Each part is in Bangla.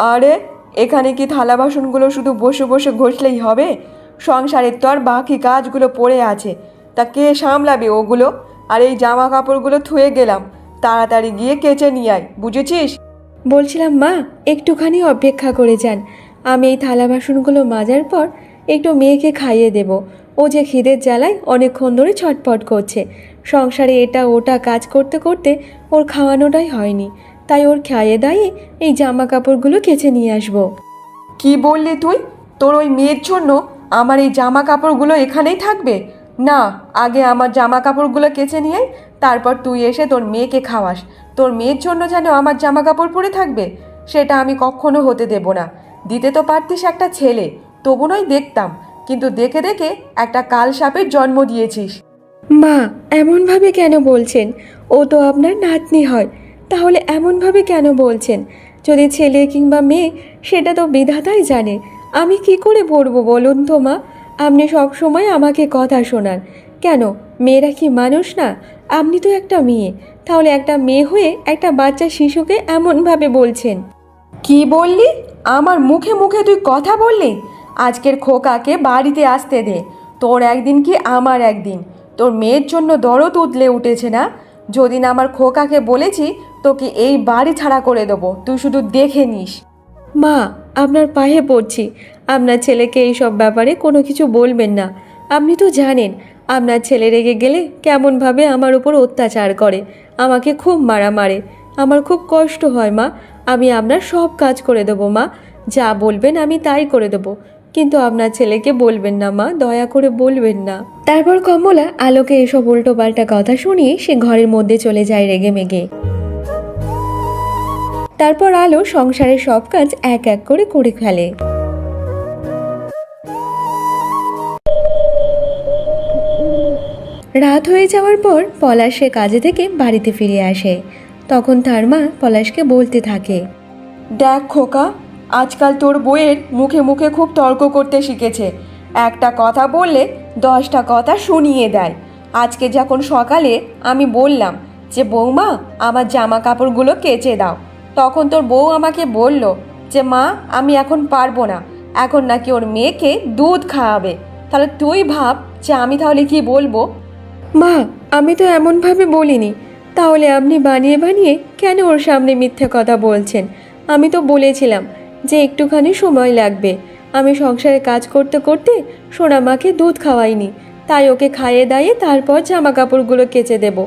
আরে এখানে কি থালা বাসনগুলো শুধু বসে বসে ঘষলেই হবে? সংসারের তো আর বাকি কাজগুলো পড়ে আছে, তা কে সামলাবে ওগুলো? আর এই জামা কাপড়গুলো ধুয়ে গেলাম, তাড়াতাড়ি গিয়ে কেচে নিয়ে আয়, বুঝেছিস? বলছিলাম মা, একটুখানি অপেক্ষা করে যান। আমি এই থালা বাসনগুলো মাজার পর একটু মেয়েকে খাইয়ে দেব। ও যে খিদের জ্বালায় অনেকক্ষণ ধরে ছটপট করছে। সংসারে এটা ওটা কাজ করতে করতে ওর খাওয়ানোটাই হয়নি, তাই ওর খাইয়ে দাইয়ে এই জামা কাপড়গুলো কেচে নিয়ে আসবো। কি বললি তুই? তোর ওই মেয়ের জন্য আমার এই জামা কাপড়গুলো এখানেই থাকবে? না, আগে আমার জামা কাপড়গুলো কেচে নিয়ে আয়, তারপর তুই এসে তোর মেয়েকে খাওয়াস। তোর মেয়ের জন্য যেন আমার জামা কাপড় পরে থাকবে, সেটা আমি কখনো হতে দেব না। দিতে তো পারতিস একটা ছেলে, তবু নয় দেখতাম, কিন্তু দেখে দেখে একটা কাল সাপের জন্ম দিয়েছিস। মা, এমনভাবে কেন বলছেন? ও তো আপনার নাতনি হয়, তাহলে এমনভাবে কেন বলছেন? যদি ছেলে কিংবা মেয়ে, সেটা তো বিধাতাই জানে। আমি কি করে পড়বো বলুন তো মা? আপনি সব সময় আমাকে কথা শোনান। কেন, মেয়েরা কি মানুষ না? আপনি তো একটা মেয়ে, তাহলে একটা মেয়ে হয়ে একটা বাচ্চা শিশুকে এমনভাবে বলছেন? কি বললি? আমার মুখে মুখে তুই কথা বললি? আজকের খোকাকে বাড়িতে আসতে দে, তোর একদিন কি আমার একদিন। তোর মেয়ের জন্য দরদ উতলে উঠেছে না? যেদিন আমার খোকাকে বলেছি তোকে এই বাড়ি ছাড়া করে দেবো, তুই শুধু দেখে নিস। মা, আপনার পায়ে পড়ছি, আপনার ছেলেকে এইসব ব্যাপারে কোনো কিছু বলবেন না। আপনি তো জানেন আপনার ছেলে রেগে গেলে কেমনভাবে আমার উপর অত্যাচার করে, আমাকে খুব মারে। আমার খুব কষ্ট হয় মা। আমি আপনার সব কাজ করে দেবো মা, যা বলবেন আমি তাই করে দেবো, কিন্তু আপনার ছেলেকে বলবেন না মা, দয়া করে বলবেন না। তারপর কমলা আলোকে এসব উল্টোপাল্টা কথা শুনিয়ে সে ঘরের মধ্যে চলে যায় রেগে মেগে। তারপর আলো সংসারের সব কাজ এক এক করে করে ফেলে। রাত হয়ে যাওয়ার পর পলাশ সে কাজে থেকে বাড়িতে ফিরে আসে। তখন তার মা পলাশকে বলতে থাকে, দেখ খোকা, আজকাল তোর বউয়ের মুখে মুখে খুব তর্ক করতে শিখেছে। একটা কথা বললে 10টা কথা শুনিয়ে দেয়। আজকে যখন সকালে আমি বললাম যে বৌমা আমার জামা কাপড়গুলো কেচে দাও, তখন তোর বউ আমাকে বলল যে মা আমি এখন পারবো না, এখন নাকি ওর মেয়েকে দুধ খাওয়াবে। তাহলে তুই ভাব যে আমি তাহলে কি বলবো? মা, আমি তো এমনভাবে বলিনি। তাহলে আপনি বানিয়ে বানিয়ে কেন ওর সামনে মিথ্যে কথা বলছেন? আমি তো বলেছিলাম যে একটুখানি সময় লাগবে। আমি সংসারে কাজ করতে করতে সোনামাকে দুধ খাওয়াইনি, তাই ওকে খাইয়ে দাইয়ে তারপর জামা কাপড়গুলো কেচে দেব।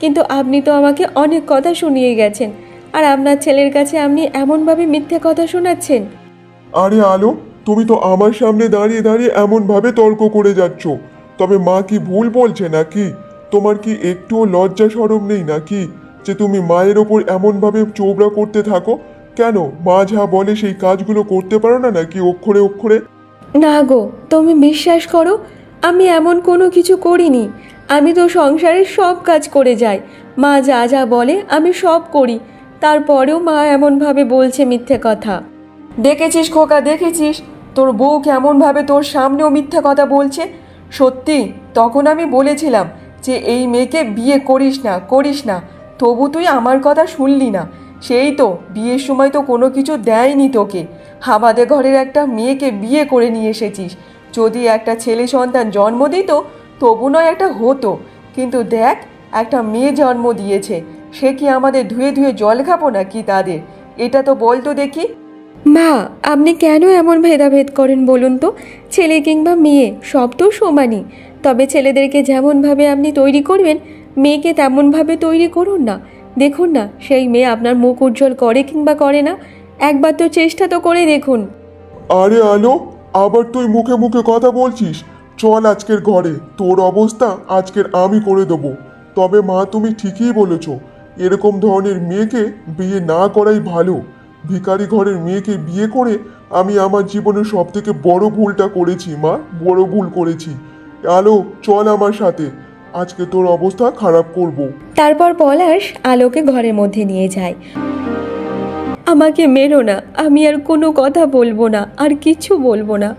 কিন্তু আপনি তো আমাকে অনেক কথা শুনিয়ে গেছেন, আর আপনার ছেলের কাছে আপনি এমনভাবে মিথ্যে কথা শোনাচ্ছেন। আরে আলো, তুমি তো আমার সামনে দাঁড়িয়ে দাঁড়িয়ে এমনভাবে তর্ক করে যাচ্ছ। তবে মা কি ভুল বলছে নাকি? তোমার কি একটুও লজ্জা শরম নেই নাকি, যে তুমি মায়ের ওপর এমনভাবে চোবড়া করতে থাকো? কেন, মা যা বলে সেই কাজগুলো করতে পারো না নাকি অক্ষরে অক্ষরে? না গো, তুমি বিশ্বাস করো, আমি এমন কোনো কিছু করিনি। আমি তো সংসারের সব কাজ করে যাই, মা যা যা বলে আমি সব করি। তারপরেও মা এমনভাবে বলছে মিথ্যে কথা। দেখেছিস খোকা, দেখেছিস তোর বউ কেমনভাবে তোর সামনেও মিথ্যে কথা বলছে? সত্যি, তখন আমি বলেছিলাম যে এই মেয়েকে বিয়ে করিস না, তবু তুই আমার কথা শুনলি না। সেই তো বিয়ের সময় তো কোনো কিছু দেয়নি তোকে, আমাদের ঘরের একটা মেয়েকে বিয়ে করে নিয়ে এসেছিস। যদি একটা ছেলে সন্তান জন্ম দিত তবু নয় একটা হতো, কিন্তু দেখ একটা মেয়ে জন্ম দিয়েছে, সে কি আমাদের ধুয়ে ধুয়ে জল খাবো নাকি তাদের? এটা তো বলতো দেখি। মা, আপনি কেন এমন ভেদাভেদ করেন বলুন তো? ছেলে কিংবা মেয়ে সব তো সমানই। তবে ছেলেদেরকে যেমনভাবে আপনি তৈরি করবেন, মেয়েকে তেমনভাবে তৈরি করুন না। দেখুন না, সেই মেয়ে আপনার মুখ উজ্জ্বল করে কিংবা করে না, একবার তো চেষ্টা তো করে দেখুন। আরে আলো, আবার তুই মুখে মুখে কথা বলছিস? চল আজকের ঘরে, তোর অবস্থা আজকের আমি করে দেবো। তবে মা, তুমি ঠিকই বলেছ, এরকম ধরনের মেয়েকে বিয়ে না করাই ভালো। ভিখারি ঘরের মেয়েকে বিয়ে করে আমি আমার জীবনের সব থেকে বড় ভুলটা করেছি মা, বড় ভুল করেছি। আলো, চল আমার সাথে, আজকে তোর অবস্থা খারাপ করব। তারপর পলাশ আলোকে ঘরের মধ্যে নিয়ে যায়। আমাকে মেরো না, আমি আর কোনো কথা বলবো না, আর কিছু বলবো না।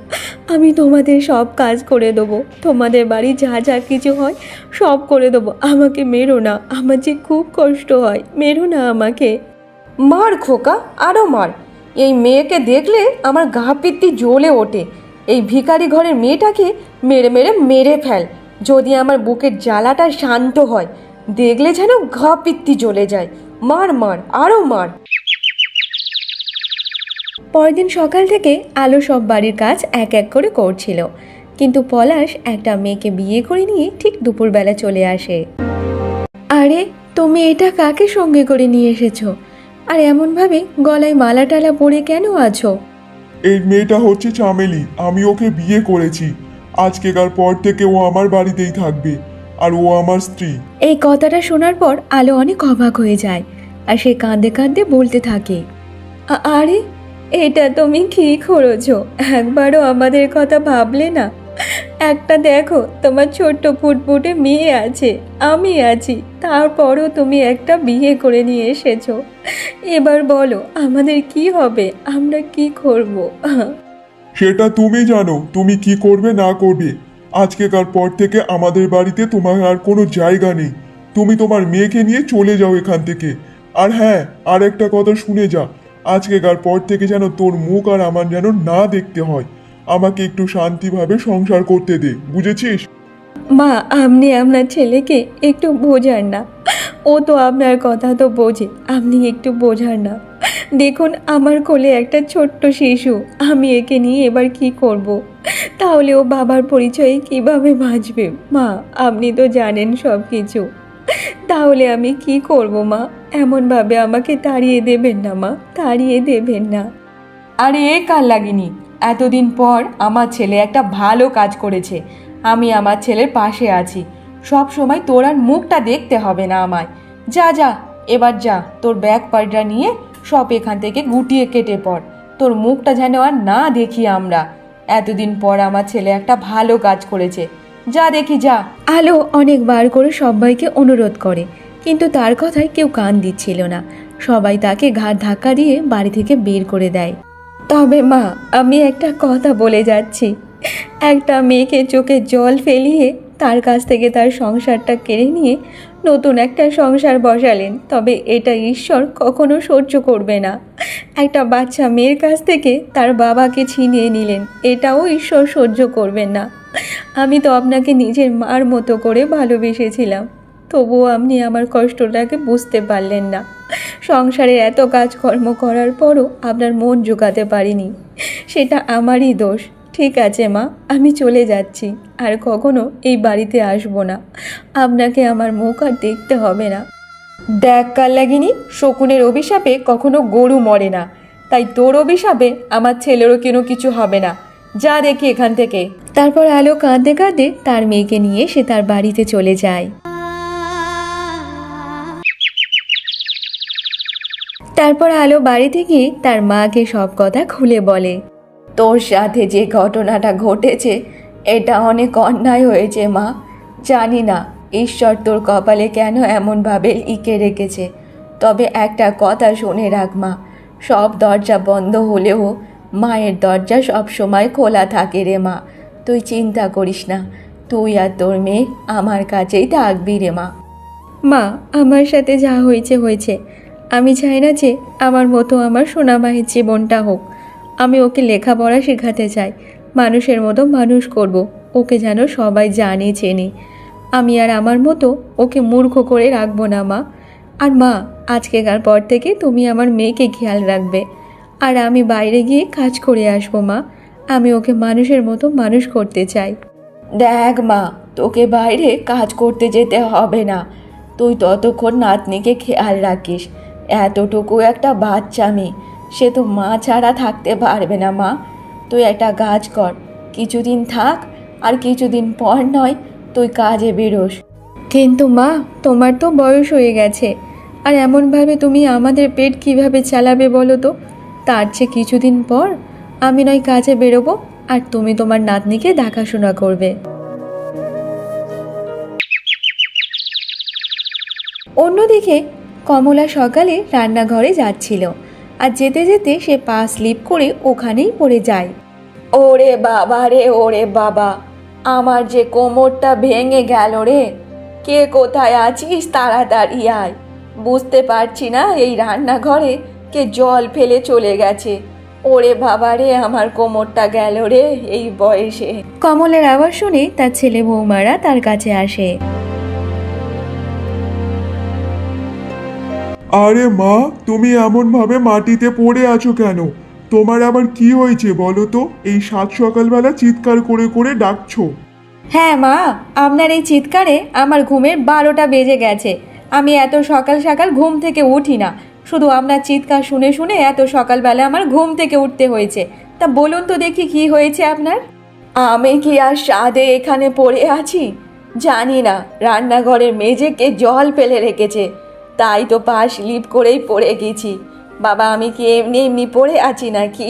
আমি তোমাদের সব কাজ করে দেবো, তোমাদের বাড়ি যা যা কিছু হয় সব করে দেবো। আমাকে মেরো না, আমার যে খুব কষ্ট হয়, মেরো না আমাকে। মার খোকা, আরও মার। এই মেয়েকে দেখলে আমার গা পিত্তি জ্বলে ওঠে। এই ভিখারি ঘরের মেয়েটাকে মেরে মেরে মেরে ফেল, যদি আমার বুকের জ্বালাটা শান্ত হয়। দেখলে যেন গা পিত্তি জ্বলে যায়। মার মার, আরও মার। পরদিন সকাল থেকে আলো সব বাড়ির কাজ এক এক করে করছিল, কিন্তু পলাশ একটা মেয়েকে বিয়ে করে নিয়ে ঠিক দুপুরবেলা চলে আসে। আরে তুমি এটা কাকে সঙ্গে করে নিয়ে এসেছো? আর এমনভাবে গলায় মালা টালা পরে কেন আছো? এই মেয়েটা হচ্ছে চামেলি, আমি ওকে বিয়ে করেছি। আজকেকার পর থেকে ও আমার বাড়িতেই থাকবে, আর ও আমার স্ত্রী। এই কথাটা শোনার পর আলো অনেক অবাক হয়ে যায়, আর সে কাঁদতে কাঁদতে বলতে থাকে, আরে এটা তুমি কি করেছো? একবারও আমাদের কথা ভাবলে না? একটা দেখো, তোমার ছোট্ট ফুটফুটে মেয়ে আছে, আমি আছি, তারপরও তুমি একটা বিয়ে করে নিয়ে এসেছো। এবার বলো আমাদের কি হবে, আমরা কি করব? সেটা তুমি জানো, তুমি কি করবে না করবে। আজকেকার পর থেকে আমাদের বাড়িতে তোমার আর কোনো জায়গা নেই। তুমি তোমার মেয়েকে নিয়ে চলে যাও এখান থেকে। আর হ্যাঁ, আর একটা কথা শুনে যা, আজকেকার পর থেকে যেন তোর মুখ আর আমার যেন না দেখতে হয়। আমাকে একটু শান্তিভাবে সংসার করতে দে, বুঝেছিস? মা, আপনি আপনার ছেলেকে একটু বোঝান না। ও তো আপনার কথা তো বোঝে, আপনি একটু বোঝান না। দেখুন আমার কোলে একটা ছোট্ট শিশু, আমি একে নিয়ে এবার কি করব? তাহলে ও বাবার পরিচয়ে কিভাবে বাঁচবে? মা, আপনি তো জানেন সব কিছু। তাহলে আমি কি করব মা? এমনভাবে আমাকে তাড়িয়ে দেবেন না মা, তাড়িয়ে দেবেন না। আরে এ কাল লাগেনি, এতদিন পর আমার ছেলে একটা ভালো কাজ করেছে। আমি আমার ছেলের পাশে আছি। সব সময় তোর আর মুখটা দেখতে হবে না আমায়। যা যা, এবার যা, তোর ব্যাগ পায়টা নিয়ে সব এখান থেকে গুটিয়ে কেটে পড়। তোর মুখটা যেন আর না দেখি আমরা। এতদিন পর আমার ছেলে একটা ভালো কাজ করেছে। যা দেখি যা। আলো অনেকবার করে সবাইকে অনুরোধ করে, কিন্তু তার কথায় কেউ কান দিচ্ছিল না। সবাই তাকে ঘাড় ধাক্কা দিয়ে বাড়ি থেকে বের করে দেয়। তবে মা, আমি একটা কথা বলে যাচ্ছি, একটা মেয়েকে চোখে জল ফেলিয়ে তার কাছ থেকে তার সংসারটা কেড়ে নিয়ে নতুন একটা সংসার বসালেন, তবে এটা ঈশ্বর কখনো সহ্য করবে না। একটা বাচ্চা মেয়ের কাছ থেকে তার বাবাকে ছিনিয়ে নিলেন, এটাও ঈশ্বর সহ্য করবেন না। আমি তো আপনাকে নিজের মার মতো করে ভালোবেসেছিলাম, তবুও আপনি আমার কষ্টটাকে বুঝতে পারলেন না। সংসারে এত কাজকর্ম করার পরও আপনার মন জোগাতে পারিনি, সেটা আমারই দোষ। ঠিক আছে মা, আমি চলে যাচ্ছি, আর কখনো এই বাড়িতে আসবো না। আপনাকে আমার মুখ আর দেখতে হবে না। দেখ কাল লাগিনি, শকুনের অভিশাপে কখনো গরু মরে না, তাই তোর অভিশাপে আমার ছেলেরও কিছু হবে না। যা দেখি এখান থেকে। তারপর আলো কাঁদতে কাঁদতে তার মেয়েকে নিয়ে সে তার বাড়িতে চলে যায়। তারপর আলো বাড়িতে গিয়ে তার মাকে সব কথা খুলে বলে। তোর সাথে যে ঘটনাটা ঘটেছে এটা অনেক অন্যায় হয়েছে মা। জানি না ঈশ্বর তোর কপালে কেন এমনভাবে লিখে রেখেছে, তবে একটা কথা শুনে রাখ মা, সব দরজা বন্ধ হলেও মায়ের দরজা সব সময় খোলা থাকে রে মা। তুই চিন্তা করিস না, তুই আর তোর মেয়ে আমার কাছেই থাকবি রে মা। মা, আমার সাথে যা হয়েছে হয়েছে। আমি চাই না যে আমার মতো আমার সোনা মায়ের জীবনটা হোক। আমি ওকে লেখাপড়া শেখাতে চাই, মানুষের মতো মানুষ করব, ওকে যেন সবাই জানে চেনে। আমি আর আমার মতো ওকে মূর্খ করে রাখবো না মা। আর মা, আজকেকার পর থেকে তুমি আমার মেয়েকে খেয়াল রাখবে, আর আমি বাইরে গিয়ে কাজ করে আসবো মা। আমি ওকে মানুষের মতো মানুষ করতে চাই। দেখ মা, তোকে বাইরে কাজ করতে যেতে হবে না, তুই ততক্ষণ নাতনিকে খেয়াল রাখিস। এতটুকু একটা বাচ্চা মেয়ে, সে তো মা ছাড়া থাকতে পারবে না মা। তুই একটা কাজ কর, কিছুদিন থাক, আর কিছুদিন পর নয় তুই কাজে বেরোস। কিন্তু মা, তোমার তো বয়স হয়ে গেছে, আর এমনভাবে তুমি আমাদের পেট কিভাবে চালাবে বলো তো? তার চেয়ে কিছুদিন পর আমি নয় কাজে বেরোবো, আর তুমি তোমার নাতনিকে দেখাশোনা করবে। অন্যদিকে কমলা সকালে রান্নাঘরে যাচ্ছিল, আর যেতে যেতে সে পা স্লিপ করে ওখানেই পড়ে যায়। ওরে বাবা রে, ওরে বাবা, আমার যে কোমরটা ভেঙে গেল রে। কে কোথায় আছিস, তাড়াতাড়ি আয়। বুঝতে পারছি না এই রান্নাঘরে কে জল ফেলে চলে গেছে। ওরে বাবা রে, আমার কোমরটা গেল রে এই বয়সে। কমলের আওয়াজ শুনে তার ছেলে বৌমারা তার কাছে আসে। আরে মা, তুমি এমন ভাবে মাটিতে পড়ে আছো কেন? তোমার আবার কি হয়েছে বলো তো? এই সাত সকালবেলা চিৎকার করে করে ডাকছো। হ্যাঁ মা, আপনার এই চিৎকারে আমার ঘুমের 12টা বেজে গেছে। আমি এত সকাল সকাল ঘুম থেকে উঠি না, শুধু আপনার চিৎকার শুনে শুনে এত সকালবেলা আমার ঘুম থেকে উঠতে হয়েছে। তা বলুন তো দেখি কি হয়েছে আপনার? আমি কি আর সাদে এখানে পড়ে আছি? জানি না রান্নাঘরের মেঝেকে জল ফেলে রেখেছে, তাই তো পা স্লিপ করেই পড়ে গেছি। বাবা, আমি কি এমনি এমনি পড়ে আছি নাকি?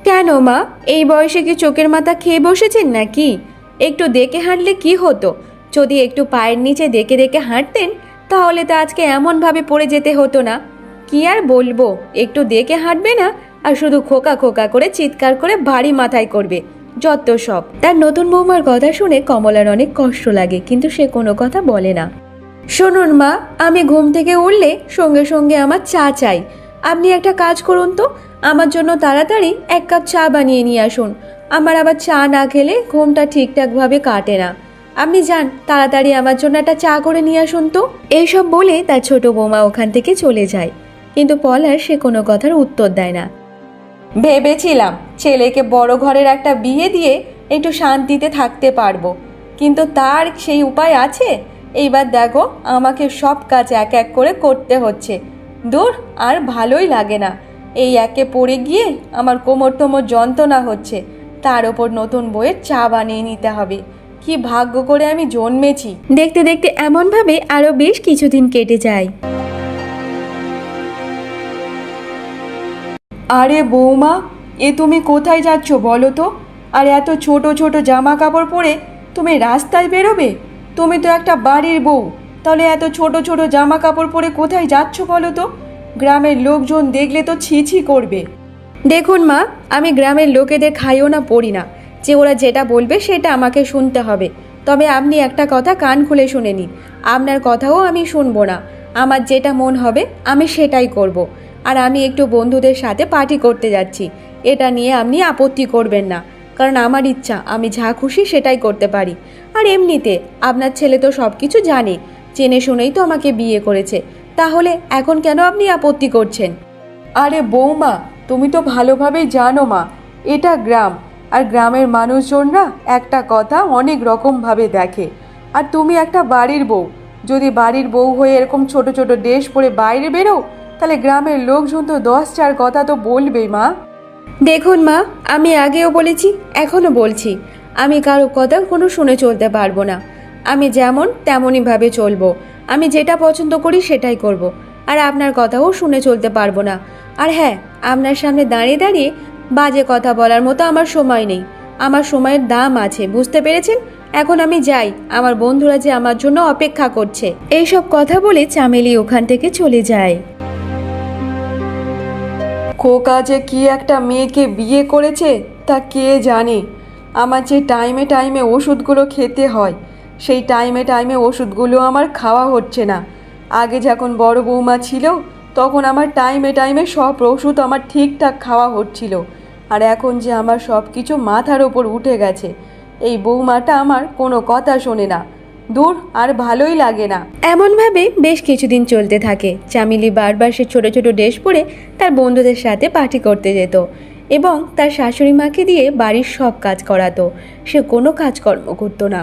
কেন মা, এই বয়সে কি চোখের মাথা খেয়ে বসেছেন নাকি? একটু দেখে হাঁটলে কি হতো? যদি একটু পায়ের নিচে দেখে দেখে হাঁটতেন তাহলে তো আজকে এমনভাবে পড়ে যেতে হতো না। কি আর বলবো, একটু দেখে হাঁটবে না আর শুধু খোকা খোকা করে চিৎকার করে ভারী মাথায় করবে, যত সব। তার নতুন বৌমার কথা শুনে কমলার অনেক কষ্ট লাগে, কিন্তু সে কোনো কথা বলে না। শুনুন মা, আমি ঘুম থেকে উঠলে সঙ্গে সঙ্গে আমার চা চাই। আপনি একটা কাজ করুন তো, আমার জন্য তাড়াতাড়ি 1 কাপ চা বানিয়ে নিয়ে আসুন। আমার আবার চা না খেলে ঘুমটা ঠিকঠাকভাবে কাটে না। আপনি যান, তাড়াতাড়ি আমার জন্য একটা চা করে নিয়ে আসুন তো। এইসব বলে তার ছোট বৌমা ওখান থেকে চলে যায়, কিন্তু পলাশ সে কোনো কথার উত্তর দেয় না। ভেবেছিলাম ছেলেকে বড় ঘরের একটা বিয়ে দিয়ে একটু শান্তিতে থাকতে পারবো, কিন্তু তার সেই উপায় আছে? এইবার দেখো আমাকে সব কাজ এক এক করে করতে হচ্ছে। দূর, আর ভালোই লাগে না। এই একে পড়ে গিয়ে আমার কোমর টোমর যন্ত্রণা হচ্ছে, তার ওপর নতুন বইয়ের চা বানিয়ে নিতে হবে। কি ভাগ্য করে আমি জন্মেছি। দেখতে দেখতে এমনভাবে আরো বেশ কিছুদিন কেটে যায়। আরে বৌমা, এ তুমি কোথায় যাচ্ছ বলো তো? আর এত ছোট ছোট জামা কাপড় পরে তুমি রাস্তায় বেরোবে? তুমি তো একটা বাড়ির বউ, তাহলে এত ছোট ছোট জামা কাপড় পরে কোথায় যাচ্ছ বলো তো? গ্রামের লোকজন দেখলে তো ছি ছি করবে। দেখুন মা, আমি গ্রামের লোকেদের খাইও না পড়ি না যে ওরা যেটা বলবে সেটা আমাকে শুনতে হবে। তবে আপনি একটা কথা কান খুলে শুনে নিন, আপনার কথাও আমি শুনবো না। আমার যেটা মন হবে আমি সেটাই করব। আর আমি একটু বন্ধুদের সাথে পার্টি করতে যাচ্ছি, এটা নিয়ে আপনি আপত্তি করবেন না, কারণ আমার ইচ্ছা আমি যা খুশি সেটাই করতে পারি। আর এমনিতে আপনার ছেলে তো সব কিছু জানে, জেনে শুনেই তো আমাকে বিয়ে করেছে, তাহলে এখন কেন আপনি আপত্তি করছেন? আরে বৌমা, তুমি তো ভালোভাবেই জানো মা, এটা গ্রাম, আর গ্রামের মানুষজনরা একটা কথা অনেক রকমভাবে দেখে। আর তুমি একটা বাড়ির বউ, যদি বাড়ির বউ হয়ে এরকম ছোট ছোট ড্রেস পরে বাইরে বেরো, তাহলে গ্রামের লোকজন তো 10 কথা তো বলবেই মা। দেখুন মা, আমি আগেও বলেছি, এখনো বলছি, আমি কারো কথা কোনো শুনে চলতে পারবো না। আমি যেমন তেমনইভাবে চলবো, আমি যেটা পছন্দ করি সেটাই করব। আর আপনার কথাও শুনে চলতে পারবো না। আর হ্যাঁ, আপনার সামনে দাঁড়িয়ে দাঁড়িয়ে বাজে কথা বলার মতো আমার সময় নেই। আমার সময়ের দাম আছে, বুঝতে পেরেছেন? এখন আমি যাই, আমার বন্ধুরা যে আমার জন্য অপেক্ষা করছে। এইসব কথা বলে চামেলি ওখান থেকে চলে যায়। খোকা যে কি একটা মেয়েকে বিয়ে করেছে তা কে জানে। আমার যে টাইমে টাইমে ওষুধগুলো খেতে হয়, সেই টাইমে টাইমে ওষুধগুলো আমার খাওয়া হচ্ছে না। আগে যখন বড় বৌমা ছিল তখন আমার টাইমে টাইমে সব ওষুধ আমার ঠিকঠাক খাওয়া হচ্ছিল, আর এখন যে আমার সব কিছু মাথার ওপর উঠে গেছে, এই বৌমাটা আমার কোনো কথা শোনে না। দূর, আর ভালোই লাগে না। এমনভাবে বেশ কিছুদিন চলতে থাকে। চামেলি বারবার সে ছোট ছোট ড্রেস পরে তার বন্ধুদের সাথে পার্টি করতে যেত এবং তার শাশুড়ি মাকে দিয়ে বাড়ির সব কাজ করাতো। সে কোনো কাজকর্ম করতো না।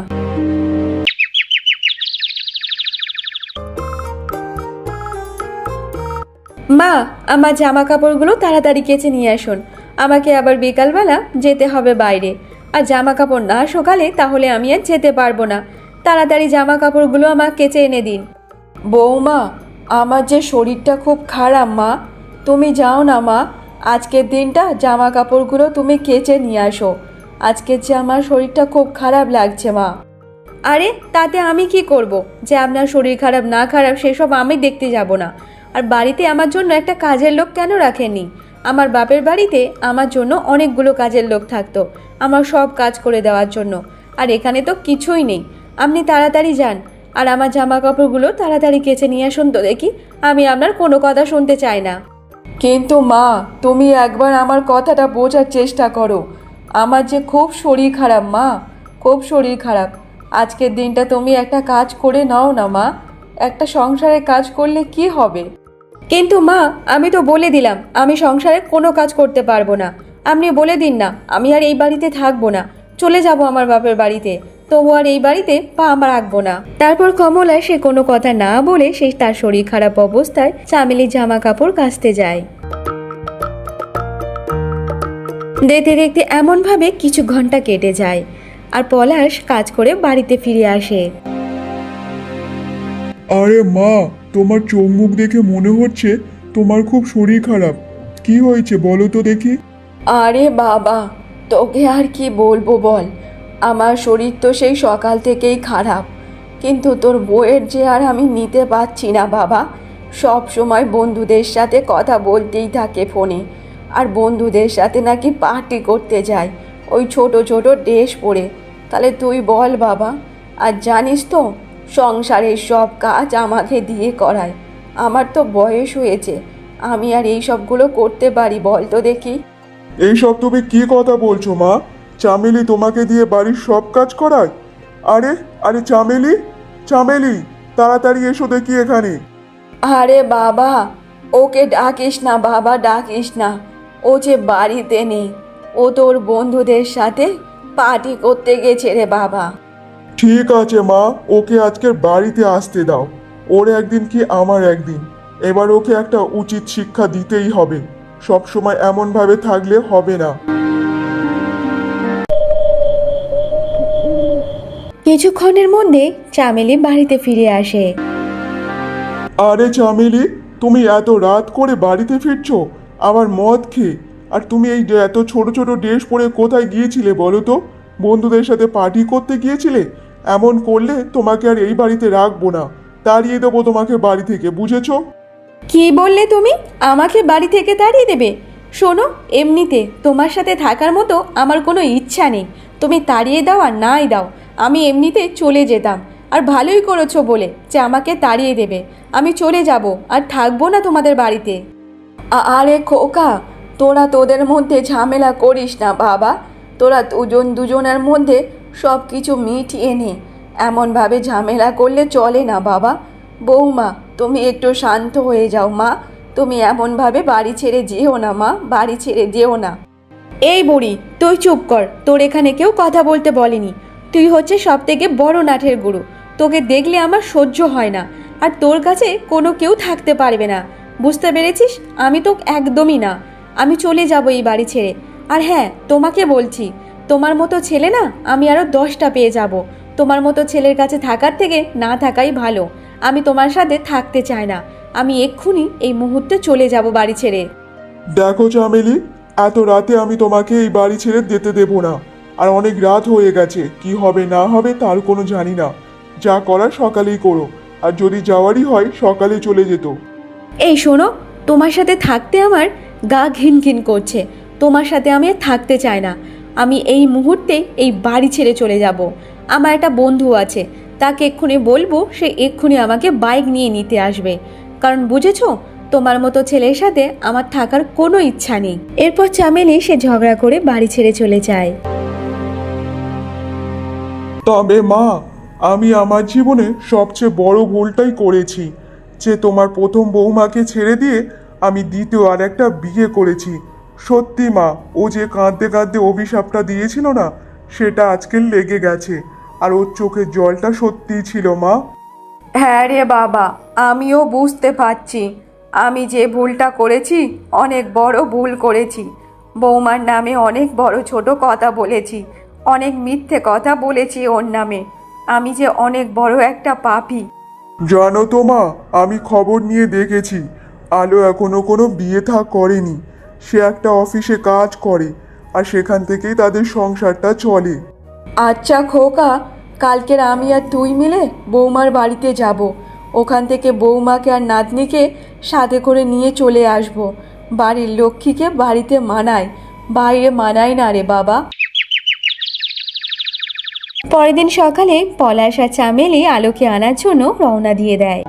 মা, আমার জামা কাপড়গুলো তাড়াতাড়ি কেচে নিয়ে আসুন, আমাকে আবার বিকালবেলা যেতে হবে বাইরে। আর জামা কাপড় না শুকালে তাহলে আমি আর যেতে পারবো না। তাড়াতাড়ি জামা কাপড়গুলো আমার কেচে এনে দিন। বৌমা, আমার যে শরীরটা খুব খারাপ মা, তুমি যাও না মা, আজকের দিনটা জামা কাপড়গুলো তুমি কেচে নিয়ে আসো। আজকে যে আমার শরীরটা খুব খারাপ লাগছে মা। আরে তাতে আমি কি করব? যে আপনার শরীর খারাপ না খারাপ সেসব আমি দেখতে যাব না। আর বাড়িতে আমার জন্য একটা কাজের লোক কেন রাখেননি? আমার বাপের বাড়িতে আমার জন্য অনেকগুলো কাজের লোক থাকতো, আমার সব কাজ করে দেওয়ার জন্য। আর এখানে তো কিছুই নেই। আপনি তাড়াতাড়ি যান আর আমার জামা কাপড়গুলো তাড়াতাড়ি কেচে নিয়ে আসুন তো দেখি। আমি আপনার কোনো কথা শুনতে চাই না। কিন্তু মা, তুমি একবার আমার কথাটা বোঝার চেষ্টা করো। আমার যে খুব শরীর খারাপ মা, খুব শরীর খারাপ। আজকের দিনটা তুমি একটা কাজ করে নাও না মা, একটা সংসারের কাজ করলে কি হবে? কিন্তু মা, আমি তো বলে দিলাম আমি সংসারে কোনো কাজ করতে পারবো না। আপনি বলে দিন না, আমি আর এই বাড়িতে থাকবো না, চলে যাব আমার বাপের বাড়িতে। তবু আর এই বাড়িতে পা আমার রাখবো না। তারপর কমলা সে কোনো কথা না বলে সে তার শরীর খারাপ অবস্থায় চামেলির জামা কাপড় কাচতে যায়। দেখতে দেখতে এমনভাবে কিছু ঘন্টা কেটে যায় আর পলাশ কাজ করে বাড়িতে ফিরে আসে। আরে মা, তোমার চোখ মুখ দেখে মনে হচ্ছে তোমার খুব শরীর খারাপ। কি হয়েছে বলো তো দেখি। আরে বাবা, তোকে আর কি বলবো বল, আমার শরীর তো সেই সকাল থেকেই খারাপ। কিন্তু তোর বউয়ের যে আর আমি নিতে পারছি না বাবা। সব সময় বন্ধুদের সাথে কথা বলতেই থাকে ফোনে, আর বন্ধুদের সাথে নাকি পার্টি করতে যায় ওই ছোট ছোট ড্রেস পরে। তাহলে তুই বল বাবা, আর জানিস তো সংসারের সব কাজ আমাকে দিয়ে করায়। আমার তো বয়স হয়েছে, আমি আর এই সবগুলো করতে পারি বল তো দেখি? এইসব তুমি কি কথা বলছো মা? চামেলি তোমাকে দিয়ে বাড়ির সব কাজ করায়? আরে আরে চামেলি, চামেলি, তাড়াতাড়ি এসো দেখি এখানে। আরে বাবা, ওকে ডাকিস না বাবা, ডাকিস না। ও যে বাড়িতে নেই, ও তোর বন্ধুদের সাথে পার্টি করতে গেছে রে বাবা। ঠিক আছে মা, ওকে আজকের বাড়িতে আসতে দাও। ওর একদিন কি আমার একদিন। এবার ওকে একটা উচিত শিক্ষা দিতেই হবে। সব সময় এমনভাবে থাকলে হবে না। কিছুক্ষণের মধ্যে চামেলি বাড়িতে ফিরে আসে। আরে চামেলি, তুমি এত রাত করে বাড়িতে ফিরছো আবার মদ খেয়ে? আর তুমি এই যে এত ছোট ছোট ড্রেস পরে কোথায় গিয়েছিলে বলো তো? বন্ধুদের সাথে পার্টি করতে গিয়েছিলে? এমন করলে তোমাকে আর এই বাড়িতে রাখবো না, তাড়িয়ে দেবো তোমাকে বাড়ি থেকে, বুঝেছো? কি বললে তুমি? আমাকে বাড়ি থেকে তাড়িয়ে দেবে? শোনো, এমনিতে তোমার সাথে থাকার মতো আমার কোনো ইচ্ছা নেই। তুমি তাড়িয়ে দাও আর নাই দাও, আমি এমনিতে চলে যেতাম। আর ভালোই করেছো বলে যে আমাকে তাড়িয়ে দেবে। আমি চলে যাব আর থাকবো না তোমাদের বাড়িতে। আরে খোকা, তোরা তোদের মধ্যে ঝামেলা করিস না বাবা। তোরা দুজনের মধ্যে সব কিছু মিটিয়ে নে। এমনভাবে ঝামেলা করলে চলে না বাবা। বৌমা, তুমি একটু শান্ত হয়ে যাও মা। তুমি এমনভাবে বাড়ি ছেড়ে যেও না মা, বাড়ি ছেড়ে যেও না। এই বুড়ি, তুই চুপ কর। তোর এখানে কেউ কথা বলতে বলেনি। তুই হচ্ছে সব থেকে বড় নাটের গুরু। তোকে দেখলে আমার সহ্য হয় না, আর তোর কাছে কোনো কেউ থাকতে পারবে না। বুঝতে পেরেছিস? আমি তো একদমই না। আমি চলে যাব এই বাড়ি ছেড়ে। আর হ্যাঁ, তোমাকে বলছি, তোমার মতো ছেলে না আমি আরও 10টা পেয়ে যাব। তোমার মতো ছেলের কাছে থাকার থেকে না থাকাই ভালো। আমি তোমার সাথে থাকতে চাই না। আমি এক্ষুনি এই মুহূর্তে চলে যাব বাড়ি ছেড়ে। দেখো চামেলি, এত রাতে আমি তোমাকে এই বাড়ি ছেড়ে যেতে দেবো না। আর অনেক রাত হয়ে গেছে, কি হবে না হবে তার কোনো জানি না। যা করার সকালেই করো, আর যদি যাওয়ারই হয় সকালে চলে যেত। এই শোনো, তোমার সাথে থাকতে আমার গা ঘিন ঘিন করছে। তোমার সাথে আমি আর থাকতে চাই না। আমি এই মুহূর্তে এই বাড়ি ছেড়ে চলে যাব। আমার একটা বন্ধু আছে, তাকে এক্ষুনি বলবো, সে এক্ষুনি আমাকে বাইক নিয়ে নিতে আসবে। কারণ বুঝেছো, তোমার মতো ছেলের সাথে আমার থাকার কোনো ইচ্ছা নেই। এরপর চামেলি সে ঝগড়া করে বাড়ি ছেড়ে চলে যায়। তবে মা, আমি আমার জীবনে সবচেয়ে বড় ভুলটাই করেছি, যে তোমার প্রথম বৌমাকে ছেড়ে দিয়ে আমি দ্বিতীয় আর একটা বিয়ে করেছি। সত্যি মা, ও যে কাঁদতে কাঁদতে অভিশাপটা দিয়েছিল না, সেটা আজকে লেগে গেছে। আর ওর চোখের জলটা সত্যিই ছিল মা। হ্যাঁ রে বাবা, আমিও বুঝতে পারছি আমি যে ভুলটা করেছি, অনেক বড় ভুল করেছি। বৌমার নামে অনেক বড় ছোট কথা বলেছি, অনেক মিথ্যে কথা বলেছি ওর নামে। আমি যে অনেক বড় একটা পাপী। জানো তো মা, আমি খবর নিয়ে দেখেছি, আলো এখনো কোনো বিয়ে থা করেনি। সে একটা অফিসে কাজ করে, আর সেখান থেকেই তাদের সংসারটা চলে। আচ্ছা খোকা, কালকের আমি আর তুই মিলে বৌমার বাড়িতে যাব। ওখান থেকে বৌমাকে আর নাতনিকে সাথে করে নিয়ে চলে আসব। বাড়ির লক্ষ্মীকে বাড়িতে মানায়, বাইরে মানায় না রে বাবা। পরের দিন সকালে পলাশ আর চামেলি আলোকে আনার জন্য রওনা দিয়ে দেয়।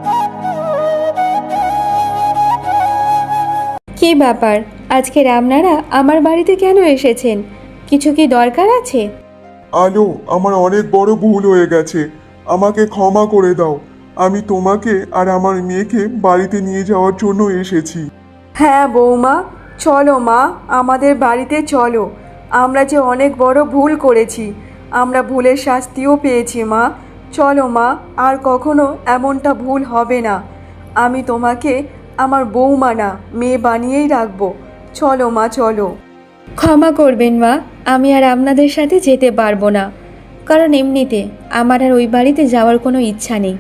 কী ব্যাপার, আজকের আপনারা আমার বাড়িতে কেন এসেছেন? কিছু কি দরকার আছে? আলো, আমার অনেক বড় ভুল হয়ে গেছে, আমাকে ক্ষমা করে দাও। আমি তোমাকে আর আমার মেয়েকে বাড়িতে নিয়ে যাওয়ার জন্য এসেছি। হ্যাঁ বৌমা, চলো মা, আমাদের বাড়িতে চলো। আমরা যে অনেক বড় ভুল করেছি, আমরা ভুলের শাস্তিও পেয়েছি মা। চলো মা, আর কখনো এমনটা ভুল হবে না। আমি তোমাকে আমার বৌমা না, মেয়ে বানিয়েই রাখবো। চলো মা, চলো। ক্ষমা করবেন মা, আমি আর আপনাদের সাথে যেতে পারবো না। কারণ এমনিতে আমার আর ওই বাড়িতে যাওয়ার কোনো ইচ্ছা নেই।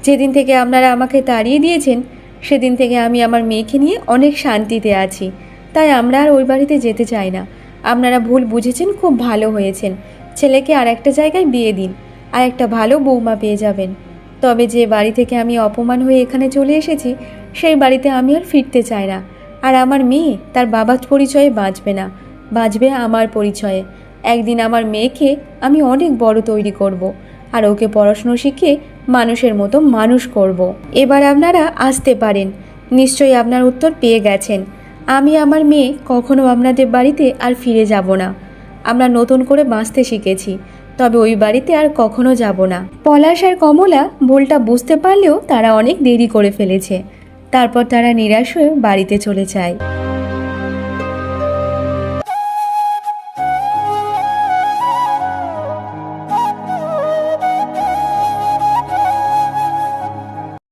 যেদিন থেকে আপনারা আমাকে তাড়িয়ে দিয়েছেন, সেদিন থেকে আমি আমার মেয়েকে নিয়ে অনেক শান্তিতে আছি। তাই আমরা আর ওই বাড়িতে যেতে চাই না। আপনারা ভুল বুঝেছেন, খুব ভালো হয়েছেন। ছেলেকে আর একটা জায়গায় বিয়ে দিন, আর একটা ভালো বৌমা পেয়ে যাবেন। তবে যে বাড়ি থেকে আমি অপমান হয়ে এখানে চলে এসেছি, সেই বাড়িতে আমি আর ফিরতে চাই না। আর আমার মেয়ে তার বাবার পরিচয়ে বাঁচবে না, বাঁচবে আমার পরিচয়ে। একদিন আমার মেয়েকে আমি অনেক বড় তৈরি করব, আর ওকে পড়াশুনো শিখিয়ে মানুষের মতো মানুষ করব। এবার আপনারা আসতে পারেন। নিশ্চয়ই আপনার উত্তর পেয়ে গেছেন। আমি আমার মেয়ে কখনো আপনাদের বাড়িতে আর ফিরে যাব না। আমরা নতুন করে বাঁচতে শিখেছি, তবে ওই বাড়িতে আর কখনো যাব না। পলাশ আর কমলা ভুলটা বুঝতে পারলেও তারা অনেক দেরি করে ফেলেছে। তারপর তারা নিরাশ হয়ে বাড়িতে চলে যায়।